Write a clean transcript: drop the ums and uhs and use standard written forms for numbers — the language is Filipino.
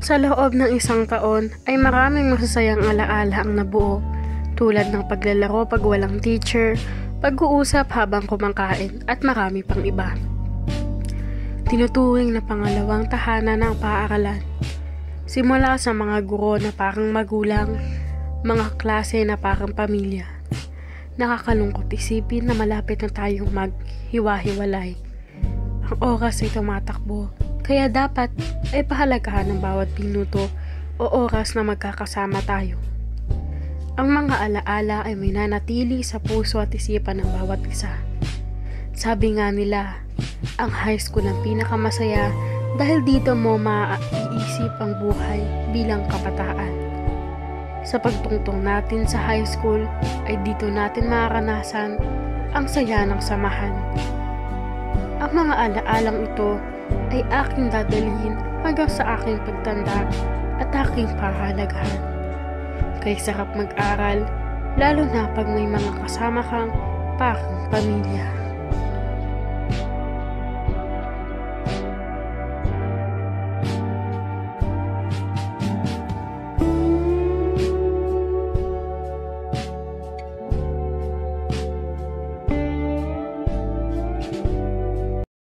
Sa loob ng isang taon ay maraming masasayang alaala ang nabuo, tulad ng paglalaro pag walang teacher, pag-uusap habang kumakain at marami pang iba. Tinuturing na pangalawang tahanan ng paaralan. Simula sa mga guro na parang magulang, mga klase na parang pamilya. Nakakalungkot isipin na malapit na tayong maghiwa-hiwalay. Ang oras ay tumatakbo, kaya dapat ay pahalagahan ng bawat minuto o oras na magkakasama tayo. Ang mga alaala ay may nanatili sa puso at isipan ng bawat isa. Sabi nga nila, ang high school ang pinakamasaya dahil dito mo maiisip ang buhay bilang kabataan. Sa pagtungtong natin sa high school ay dito natin mararanasan ang saya ng samahan. Ang mga alaalang ito ay aking dadalhin hanggang sa aking pagtanda at aking pahalagahan. Kaya sarap mag-aral, lalo na pag may mga kasama kang parang pamilya.